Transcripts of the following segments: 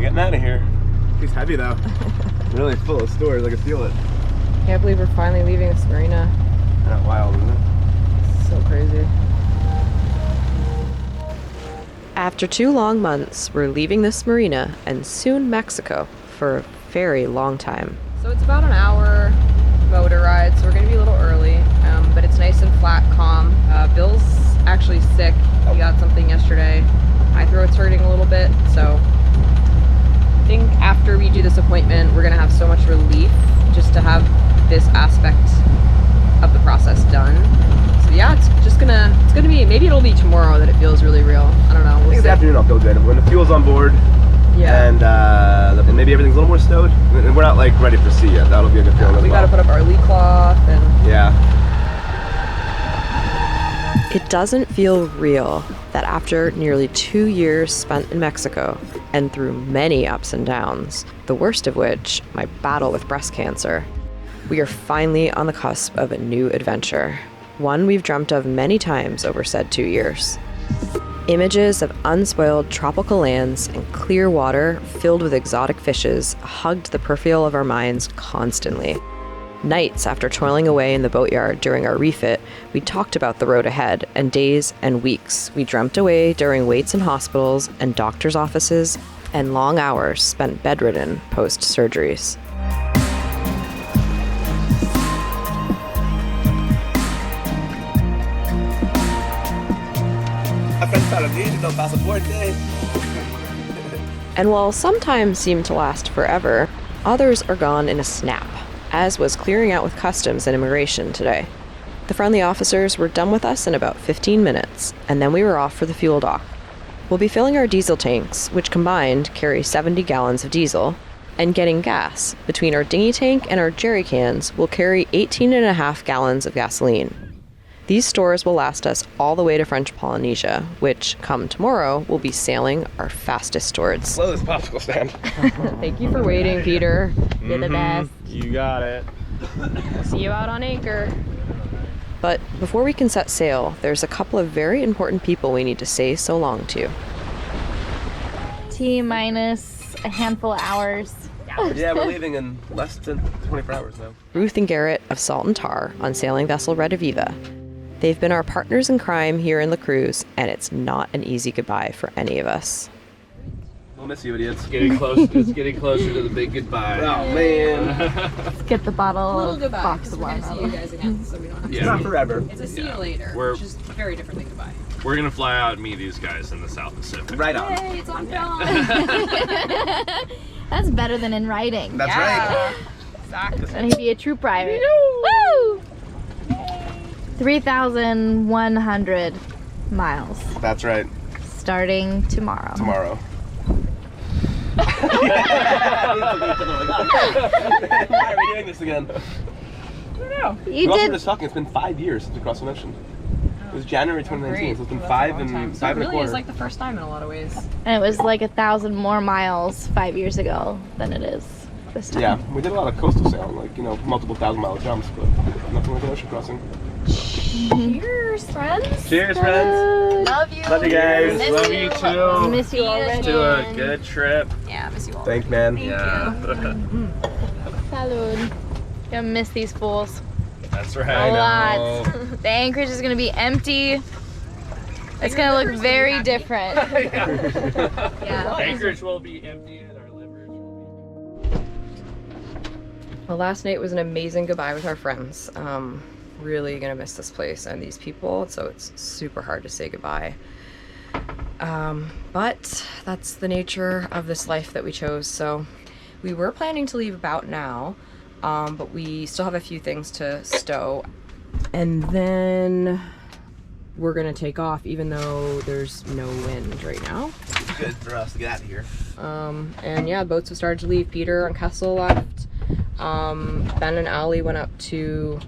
getting out of here. It's heavy though. Really full of stores, I can feel it. Can't believe we're finally leaving this marina. Not wild, isn't it? So crazy. After 2 long months, we're leaving this marina and soon Mexico for a very long time. So it's about an hour motor ride, so we're going to be a little early, but it's nice and flat, calm. Bill's actually sick. He got something yesterday. My throat's hurting a little bit, so I think after we do this appointment, we're going to have so much relief just to have this aspect of the process done. So yeah, it's gonna be, maybe it'll be tomorrow that it feels really real. I don't know. I think this afternoon I'll feel good. When the fuel's on board, yeah, and maybe everything's a little more stowed. And we're not like ready for sea yet. That'll be a good feeling as well. We gotta put up our lee cloth and... Yeah. It doesn't feel real that after nearly 2 years spent in Mexico and through many ups and downs, the worst of which, my battle with breast cancer, we are finally on the cusp of a new adventure. One we've dreamt of many times over said 2 years. Images of unspoiled tropical lands and clear water filled with exotic fishes hugged the peripheral of our minds constantly. Nights after toiling away in the boatyard during our refit, we talked about the road ahead, and days and weeks we dreamt away during waits in hospitals and doctors' offices and long hours spent bedridden post-surgeries. And while some times seem to last forever, others are gone in a snap, as was clearing out with customs and immigration today. The friendly officers were done with us in about 15 minutes, and then we were off for the fuel dock. We'll be filling our diesel tanks, which combined carry 70 gallons of diesel, and getting gas. Between our dinghy tank and our jerry cans, we'll carry 18.5 gallons of gasoline. These stores will last us all the way to French Polynesia, which, come tomorrow, will be sailing our fastest towards. Slow this popsicle stand. Thank you for waiting, Peter. You're the best. You got it. See you out on anchor. But before we can set sail, there's a couple of very important people we need to say so long to. T-minus a handful of hours. Yeah, we're leaving in less than 24 hours now. Ruth and Garrett of Salt&tar on sailing vessel Rediviva. They've been our partners in crime here in La Cruz, and it's not an easy goodbye for any of us. We'll miss you, idiots. It's getting closer to the big goodbye. Oh, man. Let's get the bottle Little of goodbye, box because of we're wine. going to see you guys again, so we don't have to. It's not forever. It's a see you later, which is very different than goodbye. We're gonna fly out and meet these guys in the South Pacific. Right on. Yay, it's on film. That's better than in writing. That's right. Exactly. And he'd be a true pirate. Woo! 3,100 miles. That's right. Starting tomorrow. Tomorrow. Why are we doing this again? I don't know. You We also were did. just talking, it's been 5 years since we crossed the ocean. It was January 2019, Great. so it's been That's five a long and time. So five it and a really is quarter. like the first time in a lot of ways. And it was like 1,000 more miles 5 years ago than it is this time. Yeah, we did a lot of coastal sailing, like, you know, multiple 1,000-mile jumps, but nothing like an ocean crossing. Cheers, friends. Cheers, friends. Love you. Love you guys. Miss Love you. you too. Miss you already. To a good trip. Yeah, miss you all. Thanks, man. Yeah. Salud. Gonna miss these fools. That's A right. lot. The anchorage is gonna be empty. It's gonna look very different. Yeah. Anchorage will be empty and our livers will be. Well, last night was an amazing goodbye with our friends. Really gonna miss this place and these people, so it's super hard to say goodbye. But that's the nature of this life that we chose. So we were planning to leave about now, but we still have a few things to stow. And then we're gonna take off even though there's no wind right now. It's good for us to get out of here. And yeah, boats have started to leave. Peter and Kessel left. Ben and Ali went up to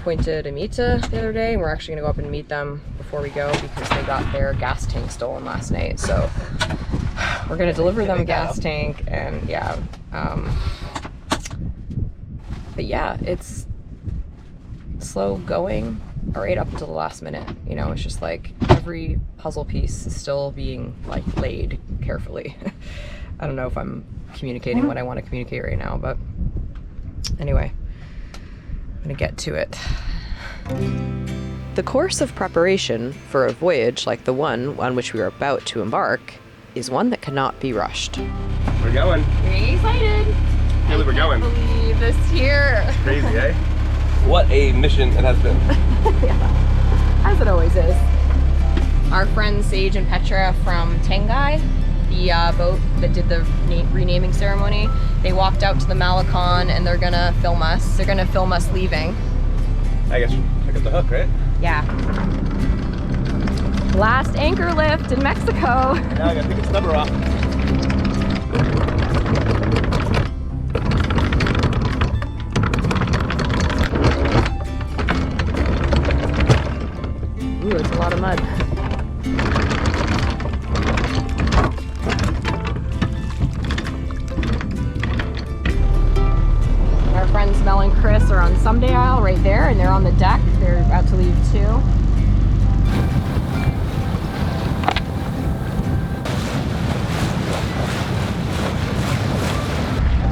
Puente de Mita the other day, and we're actually gonna go up and meet them before we go because they got their gas tank stolen last night. So we're gonna deliver them a gas tank, and yeah. But yeah, it's slow going right up until the last minute. You know, it's just like every puzzle piece is still being like laid carefully. I don't know if I'm communicating what I want to communicate right now, but anyway, I'm gonna get to it. The course of preparation for a voyage like the one on which we are about to embark is one that cannot be rushed. We're going. Very excited. Really, we're going. Believe this here. Crazy, eh? What a mission it has been. As it always is. Our friends Sage and Petra from Tengai, the boat that did the renaming ceremony, they walked out to the Malecon and they're gonna film us. They're gonna film us leaving. I guess pick up the hook, right? Yeah. Last anchor lift in Mexico. Now I gotta pick its number off. Ooh, it's a lot of mud. Our friends Mel and Chris are on Someday Isle right there, and they're on the deck. They're about to leave too.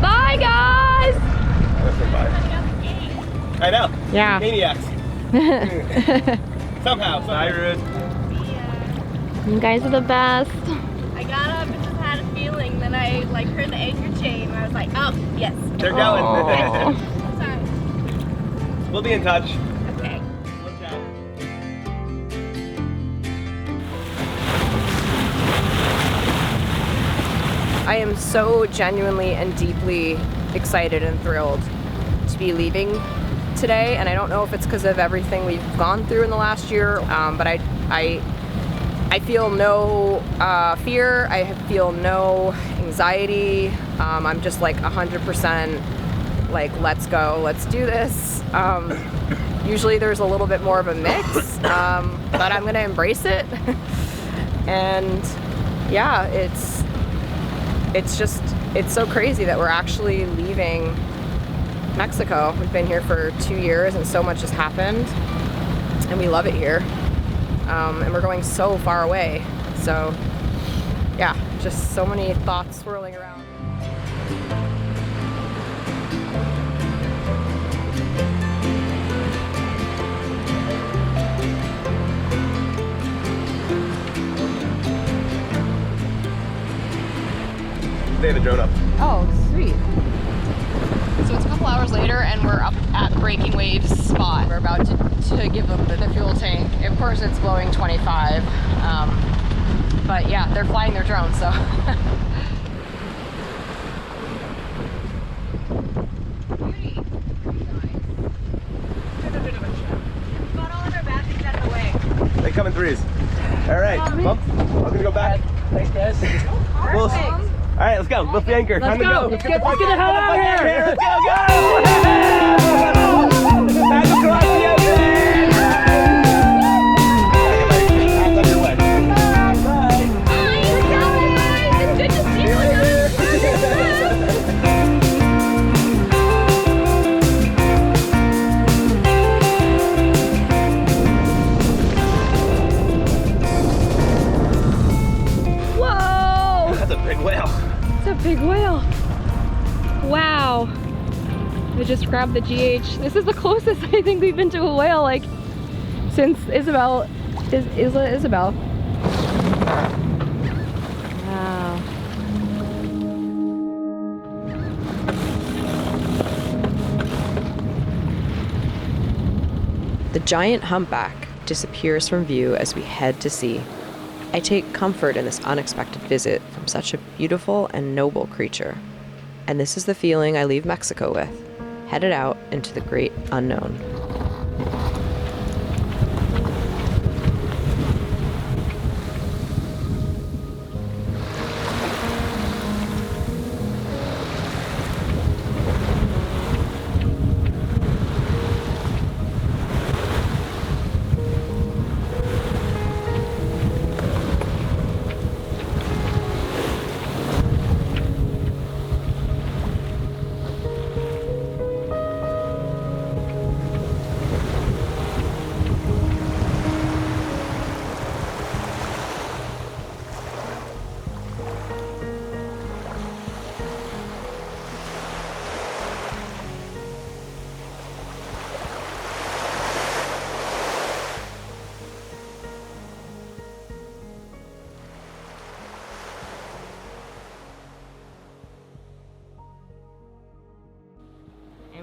Bye, guys! I know. Yeah. Maniacs. Somehow. Bye, Rude. You guys are the best. I got up and just had a feeling, then I like heard the anchor chain and I was like, oh, yes. They're going. Sorry. We'll be in touch. Okay. Watch out. I am so genuinely and deeply excited and thrilled to be leaving today, and I don't know if it's because of everything we've gone through in the last year, but I feel no fear, I feel no anxiety. I'm just like 100% like, let's go, let's do this. Usually there's a little bit more of a mix, but I'm gonna embrace it. And yeah, it's so crazy that we're actually leaving Mexico. We've been here for 2 years and so much has happened, and we love it here. And we're going so far away. So yeah, just so many thoughts swirling around. They have a drone up. Oh, sweet. So it's a couple hours later and we're up at Breaking Waves spot. We're about to give them the fuel tank. Of course it's blowing 25. But yeah, they're flying their drone, so. They come in threes. All right, bump. I'm gonna go back. Thanks, guys. All right, let's go. Lift the anchor. Time to go. Let's get the hell out of here. Let's go, go! Back across the ocean! Hands on your leg. Whoa! That's a big whale. It's a big whale. Wow. I just grabbed the GH. This is the closest I think we've been to a whale, like, since Isabel. Isabel. Wow. The giant humpback disappears from view as we head to sea. I take comfort in this unexpected visit from such a beautiful and noble creature. And this is the feeling I leave Mexico with, headed out into the great unknown.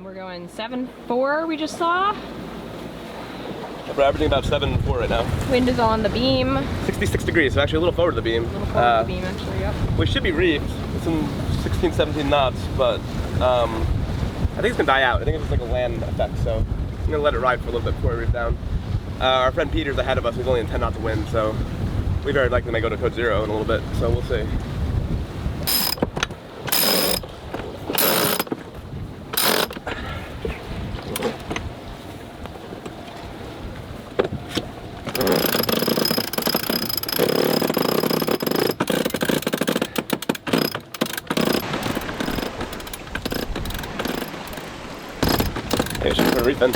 We're going 7-4 we just saw. We're averaging about 7-4 right now. Wind is on the beam. 66 degrees, so actually a little forward of the beam. A little forward of the beam actually, yep. We should be reefed. It's in 16, 17 knots, but I think it's gonna die out. I think it's just like a land effect, so I'm gonna let it ride for a little bit before we reef down. Our friend Peter's ahead of us. He's only in 10 knots of wind, so we very likely may go to code 0 in a little bit, so we'll see. Okay, should put a reef in.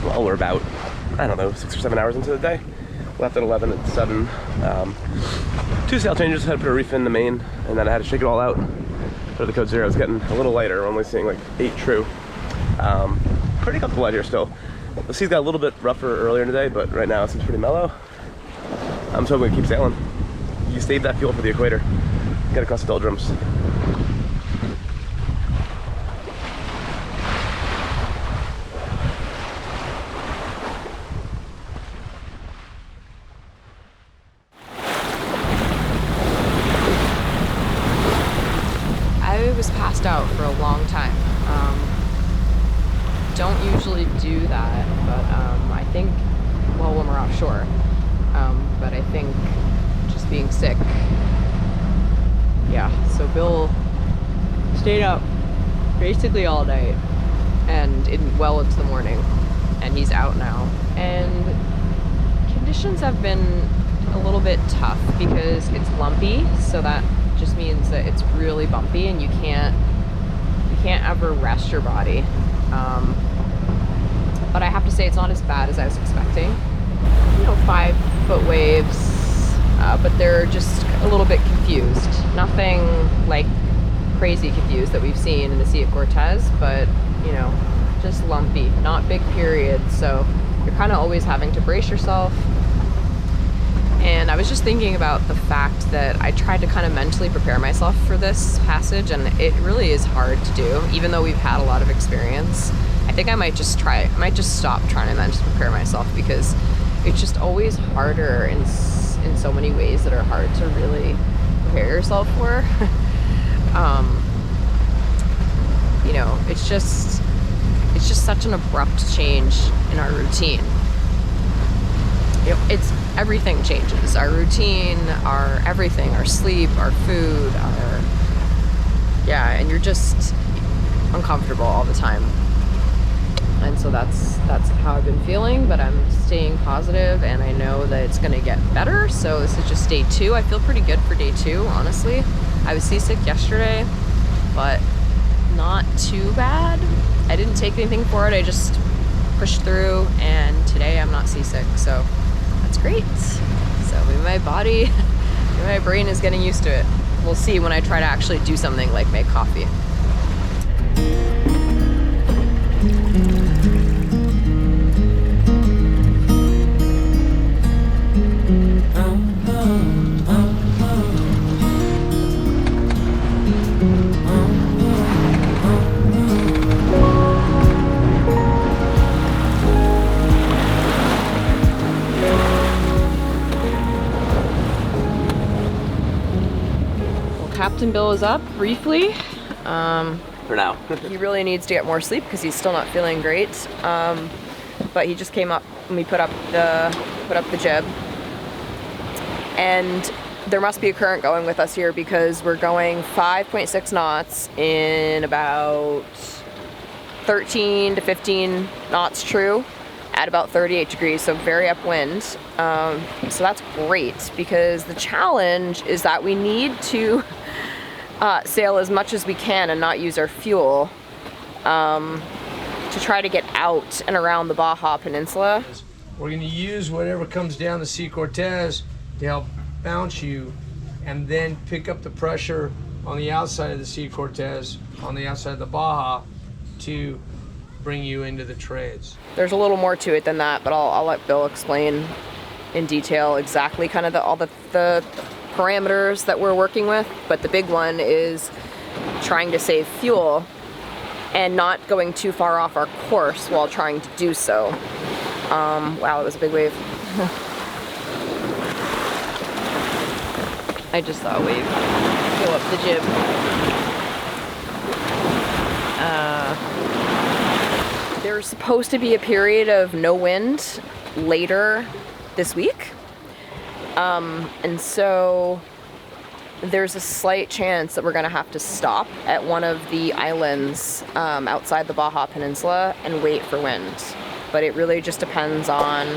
Well, we're about, I don't know, 6 or 7 hours into the day. Left at 11 at 7. 2 sail changes, had to put a reef in the main, and then I had to shake it all out. For the code 0, it's getting a little lighter. We're only seeing like 8 true. Pretty comfortable out here still. The sea's got a little bit rougher earlier today, but right now it seems pretty mellow. I'm so gonna keep sailing. You save that fuel for the equator. Get across the doldrums. I was passed out for a long time. Don't usually do that, but I think, well, when we're offshore, but I think just being sick. Yeah, so Bill stayed up basically all night and well into the morning, and he's out now. And conditions have been a little bit tough because it's lumpy, so that just means that it's really bumpy and you can't ever rest your body. But I have to say it's not as bad as I was expecting. You know, 5-foot waves, but they're just a little bit confused. Nothing like crazy confused that we've seen in the Sea of Cortez, but you know, just lumpy, not big periods. So you're kind of always having to brace yourself. And I was just thinking about the fact that I tried to kind of mentally prepare myself for this passage, and it really is hard to do, even though we've had a lot of experience. I think I might just stop trying to mentally prepare myself, because it's just always harder in so many ways that are hard to really prepare yourself for. You know, it's just such an abrupt change in our routine. Everything changes. Our routine, our everything, our sleep, our food, and you're just uncomfortable all the time. And so that's how I've been feeling, but I'm staying positive and I know that it's gonna get better. So this is just day 2. I feel pretty good for day 2, honestly. I was seasick yesterday, but not too bad. I didn't take anything for it. I just pushed through, and today I'm not seasick, so that's great. So maybe my body, maybe my brain is getting used to it. We'll see when I try to actually do something like make coffee. Captain Bill is up briefly. For now. He really needs to get more sleep because he's still not feeling great. But he just came up and we put up the jib. And there must be a current going with us here because we're going 5.6 knots in about 13 to 15 knots true at about 38 degrees, so very upwind. So that's great because the challenge is that we need to sail as much as we can and not use our fuel to try to get out and around the Baja Peninsula. We're going to use whatever comes down the Sea Cortez to help bounce you and then pick up the pressure on the outside of the C Cortez, on the outside of the Baja, to bring you into the trades. There's a little more to it than that, but I'll let Bill explain in detail exactly kind of all the parameters that we're working with. But the big one is trying to save fuel and not going too far off our course while trying to do so. Wow, it was a big wave. I just saw a wave go up the jib. There's supposed to be a period of no wind later this week. And so there's a slight chance that we're gonna have to stop at one of the islands outside the Baja Peninsula and wait for wind. But it really just depends on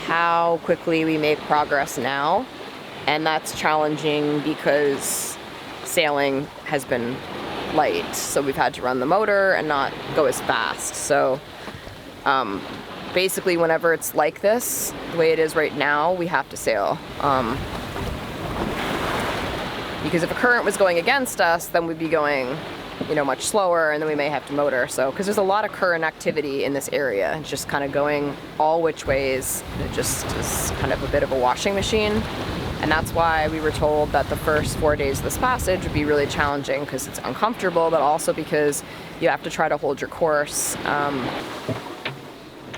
how quickly we make progress now. And that's challenging because sailing has been light. So we've had to run the motor and not go as fast. So basically whenever it's like this, the way it is right now, we have to sail. Because if a current was going against us, then we'd be going, you know, much slower, and then we may have to motor. So, because there's a lot of current activity in this area, it's just kind of going all which ways. It just is kind of a bit of a washing machine. And that's why we were told that the first 4 days of this passage would be really challenging because it's uncomfortable, but also because you have to try to hold your course.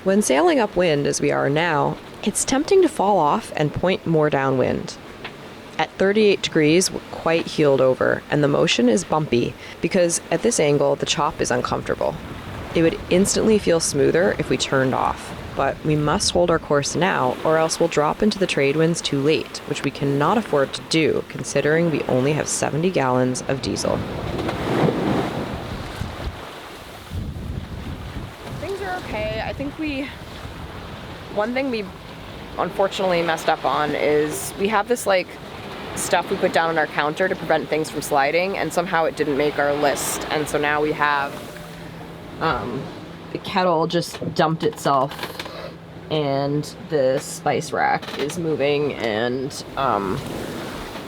When sailing upwind as we are now, it's tempting to fall off and point more downwind. At 38 degrees, we're quite heeled over, and the motion is bumpy because at this angle, the chop is uncomfortable. It would instantly feel smoother if we turned off, but we must hold our course now or else we'll drop into the trade winds too late, which we cannot afford to do considering we only have 70 gallons of diesel. Things are okay. I think one thing we unfortunately messed up on is we have this like stuff we put down on our counter to prevent things from sliding, and somehow it didn't make our list, and so now we have the kettle just dumped itself and the spice rack is moving, and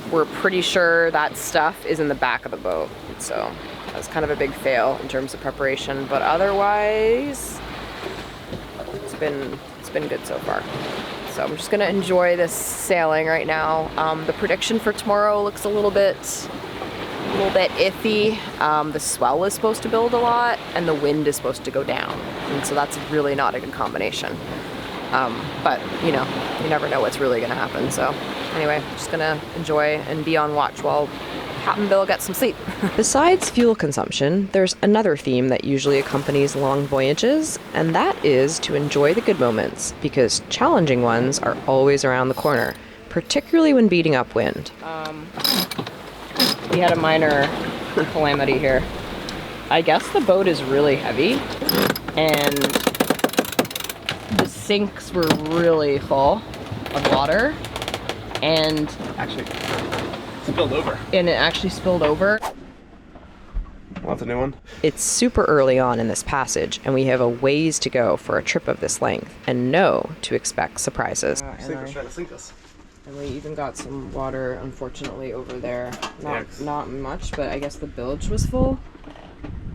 we're pretty sure that stuff is in the back of the boat, so that's kind of a big fail in terms of preparation, but otherwise it's been good so far. So I'm just gonna enjoy this sailing right now. The prediction for tomorrow looks a little bit iffy. The swell is supposed to build a lot and the wind is supposed to go down. And so that's really not a good combination. But you know, you never know what's really gonna happen. So anyway, I'm just gonna enjoy and be on watch while Captain Bill gets some sleep. Besides fuel consumption, there's another theme that usually accompanies long voyages, and that is to enjoy the good moments, because challenging ones are always around the corner, particularly when beating upwind. We had a minor calamity here. I guess the boat is really heavy, and the sinks were really full of water, and Actually, spilled over. And it actually spilled over. Well, that's a new one. It's super early on in this passage, and we have a ways to go for a trip of this length, and know to expect surprises. Sinker's trying to sink us. And we even got some water, unfortunately, over there. Not much, but I guess the bilge was full.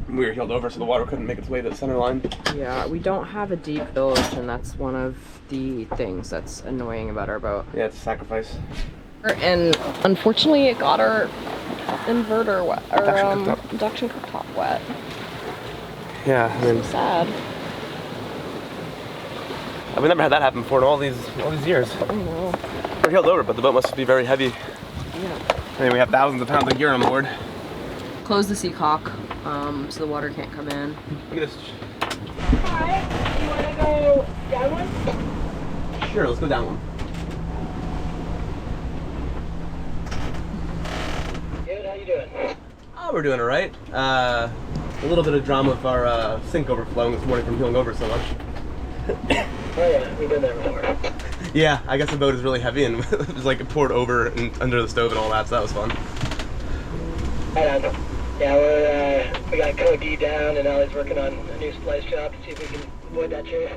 We were heeled over, so the water couldn't make its way to the center line. Yeah, we don't have a deep bilge, and that's one of the things that's annoying about our boat. Yeah, it's a sacrifice. And unfortunately, it got our inverter wet, or Induction cooktop. induction cooktop wet. Yeah, I mean, Sad. I've never had that happen before in all these years. I know. We're heeled over, but the boat must be very heavy. Yeah. I mean, we have thousands of pounds of gear on board. Close the seacock, so the water can't come in. Look at this. Alright, you wanna go down one? Sure, let's go down one. Good, how you doing? Oh, we're doing all right. A little bit of drama with our sink overflowing this morning from heeling over so much. Oh yeah, we've been there before. Yeah, I guess the boat is really heavy and it was like it poured over and under the stove and all that, so that was fun. Right on. Yeah, we got Cody down and Ellie's working on a new splice job to see if we can avoid that tree.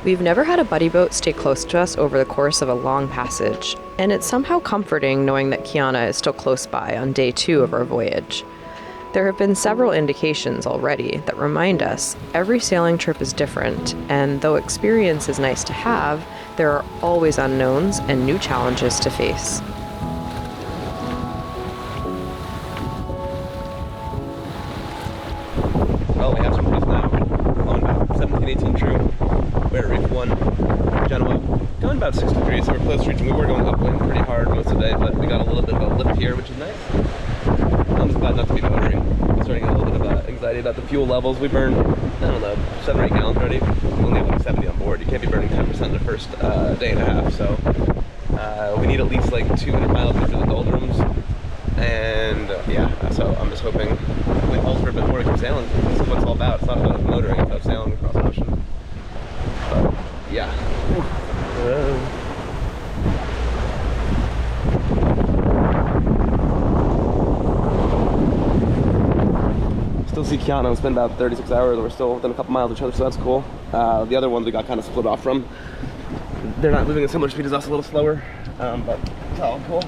We've never had a buddy boat stay close to us over the course of a long passage, and it's somehow comforting knowing that Kiana is still close by on day 2 of our voyage. There have been several indications already that remind us every sailing trip is different, and though experience is nice to have, there are always unknowns and new challenges to face. Well, we have some trees now. On about 17, 18 true. We're at Reef 1, Genoa. Going about 6 degrees, so we're close to reaching. We were going upwind pretty hard most of the day, but we got a little bit of a lift here, which is nice. I'm just glad not to be motoring. I'm starting to get a little bit of anxiety about the fuel levels. We burned, I don't know, 7 or 8 gallons already. We only have like 70 on board. You can't be burning 10% the first day and a half, so we need at least like 200 miles to get through the doldrums. And yeah, so I'm just hoping we hold for a bit more to keep sailing. This is what it's all about. It's not about motoring, it's about sailing across the ocean. But yeah. Still see Kiana. It's been about 36 hours and we're still within a couple miles of each other, so that's cool. The other ones we got kind of split off from. They're not moving at similar speed as us, a little slower, but it's all cool.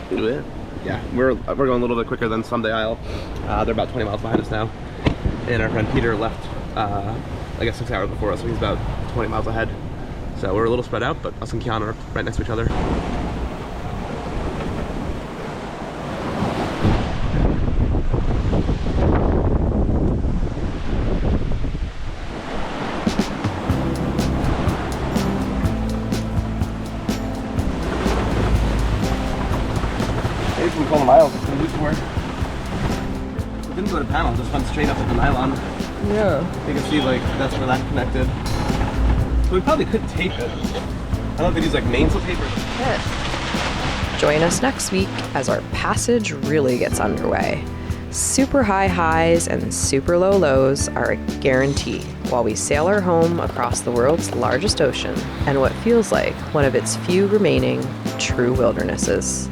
Do it. Yeah, we're going a little bit quicker than Someday Isle. They're about 20 miles behind us now. And our friend Peter left, I guess 6 hours before us, so he's about 20 miles ahead. So we're a little spread out, but us and Kiana are right next to each other. Maybe from Coleman Isles, it's gonna do for. We didn't go to panel, just went straight up with the nylon. Yeah. You can see like that's where that connected. So we probably could tape it. I don't know if they use like mainsail tape or Join us next week as our passage really gets underway. Super high highs and super low lows are a guarantee while we sail our home across the world's largest ocean and what feels like one of its few remaining true wildernesses.